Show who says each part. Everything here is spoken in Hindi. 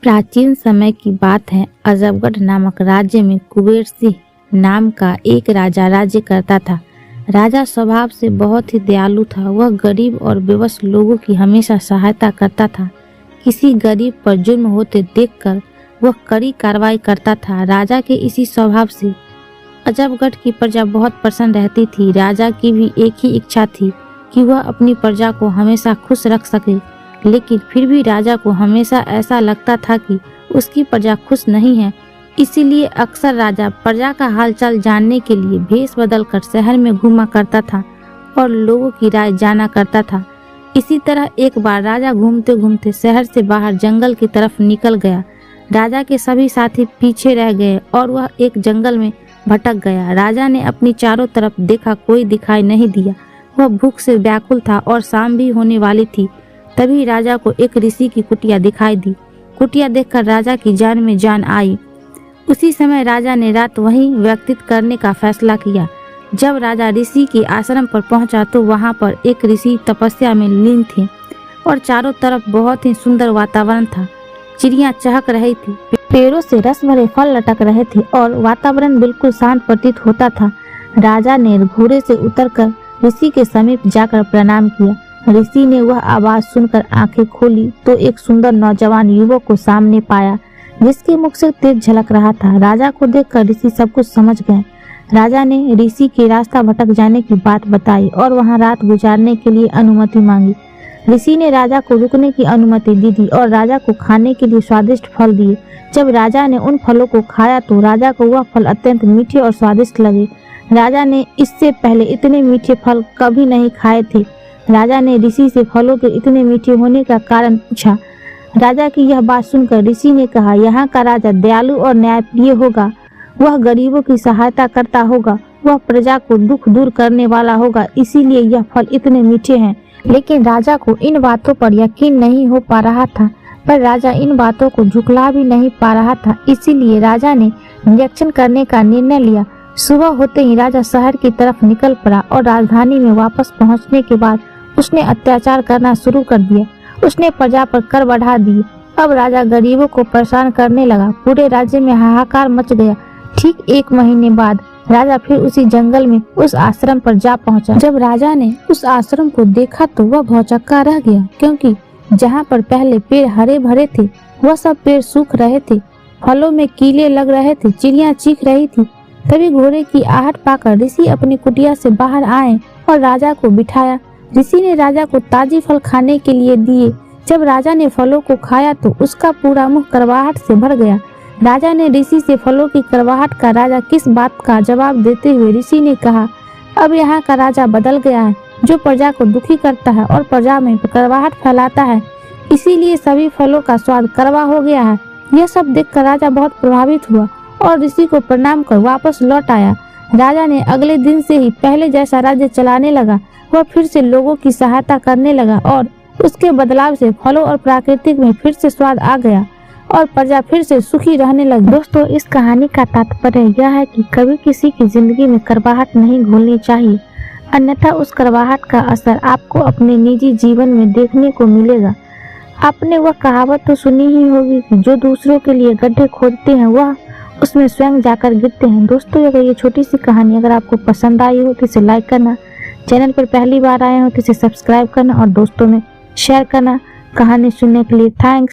Speaker 1: प्राचीन समय की बात है। अजबगढ़ नामक राज्य में कुबेर सिंह नाम का एक राजा राज्य करता था। राजा स्वभाव से बहुत ही दयालु था। वह गरीब और बेबस लोगों की हमेशा सहायता करता था। किसी गरीब पर जुर्म होते देखकर वह कड़ी कार्रवाई करता था। राजा के इसी स्वभाव से अजबगढ़ की प्रजा बहुत प्रसन्न रहती थी। राजा की भी एक ही इच्छा थी कि वह अपनी प्रजा को हमेशा खुश रख सके, लेकिन फिर भी राजा को हमेशा ऐसा लगता था कि उसकी प्रजा खुश नहीं है। इसीलिए अक्सर राजा प्रजा का हालचाल जानने के लिए भेष बदलकर शहर में घूमा करता था और लोगों की राय जाना करता था। इसी तरह एक बार राजा घूमते घूमते शहर से बाहर जंगल की तरफ निकल गया। राजा के सभी साथी पीछे रह गए और वह एक जंगल में भटक गया। राजा ने अपनी चारों तरफ देखा, कोई दिखाई नहीं दिया। वह भूख से व्याकुल था और शाम भी होने वाली थी। तभी राजा को एक ऋषि की कुटिया दिखाई दी। कुटिया देखकर राजा की जान में जान आई। उसी समय राजा ने रात वहीं व्यतीत करने का फैसला किया। जब राजा ऋषि के आश्रम पर पहुंचा तो वहां पर एक ऋषि तपस्या में लीन थे और चारों तरफ बहुत ही सुंदर वातावरण था। चिड़ियां चहक रही थी, पेड़ों से रस भरे फल लटक रहे थे और वातावरण बिल्कुल शांत प्रतीत होता था। राजा ने घोड़े से उतरकर ऋषि के समीप जाकर प्रणाम किया। ऋषि ने वह आवाज सुनकर आंखें खोली तो एक सुंदर नौजवान युवक को सामने पाया, जिसके मुख से तेज झलक रहा था। राजा को देखकर ऋषि सब कुछ समझ गए। राजा ने ऋषि के रास्ता भटक जाने की बात बताई और वहां रात गुजारने के लिए अनुमति मांगी। ऋषि ने राजा को रुकने की अनुमति दी थी और राजा को खाने के लिए स्वादिष्ट फल दिए। जब राजा ने उन फलों को खाया तो राजा को वह फल अत्यंत मीठे और स्वादिष्ट लगे। राजा ने इससे पहले इतने मीठे फल कभी नहीं खाए थे। राजा ने ऋषि से फलों के इतने मीठे होने का कारण पूछा। राजा की यह बात सुनकर ऋषि ने कहा, यहाँ का राजा दयालु और न्यायप्रिय होगा। वह गरीबों की सहायता करता होगा। वह प्रजा को दुख दूर करने वाला होगा, इसीलिए यह फल इतने मीठे हैं। लेकिन राजा को इन बातों पर यकीन नहीं हो पा रहा था, पर राजा इन बातों को झुकला भी नहीं पा रहा था। इसीलिए राजा ने निरीक्षण करने का निर्णय लिया। सुबह होते ही राजा शहर की तरफ निकल पड़ा और राजधानी में वापस पहुंचने के बाद उसने अत्याचार करना शुरू कर दिया। उसने प्रजा पर कर बढ़ा दिए। अब राजा गरीबों को परेशान करने लगा। पूरे राज्य में हाहाकार मच गया। ठीक एक महीने बाद राजा फिर उसी जंगल में उस आश्रम पर जा पहुंचा। जब राजा ने उस आश्रम को देखा तो वह भौचक्का रह गया, क्योंकि जहां पर पहले पेड़ हरे भरे थे वह सब पेड़ सूख रहे थे। फलों में कीड़े लग रहे थे, चिड़ियां चीख रही थी। तभी घोड़े की आहट पाकर ऋषि अपनी कुटिया से बाहर आए और राजा को बिठाया। ऋषि ने राजा को ताजी फल खाने के लिए दिए। जब राजा ने फलों को खाया तो उसका पूरा मुंह करवाहट से भर गया। राजा ने ऋषि से फलों की करवाहट का राजा किस बात का जवाब देते हुए ऋषि ने कहा, अब यहाँ का राजा बदल गया है, जो प्रजा को दुखी करता है और प्रजा में करवाहट फैलाता है। इसीलिए सभी फलों का स्वाद कड़वा हो गया है। यह सब देखकर राजा बहुत प्रभावित हुआ और ऋषि को प्रणाम कर वापस लौट आया। राजा ने अगले दिन से ही पहले जैसा राज्य चलाने लगा। वह फिर से लोगों की सहायता करने लगा और उसके बदलाव से फलों और प्राकृतिक में फिर से स्वाद आ गया और प्रजा फिर से सुखी रहने लगी। दोस्तों, इस कहानी का तात्पर्य यह है कि कभी किसी की जिंदगी में कड़वाहट नहीं घोलनी चाहिए, अन्यथा उस कड़वाहट का असर आपको अपने निजी जीवन में देखने को मिलेगा। आपने वह कहावत तो सुनी ही होगी कि जो दूसरों के लिए गड्ढे खोदते हैं वह उसमें स्वयं जाकर गिरते हैं। दोस्तों, अगर ये छोटी सी कहानी अगर आपको पसंद आई हो तो इसे लाइक करना, चैनल पर पहली बार आए हो तो इसे सब्सक्राइब करना और दोस्तों में शेयर करना। कहानी सुनने के लिए थैंक्स।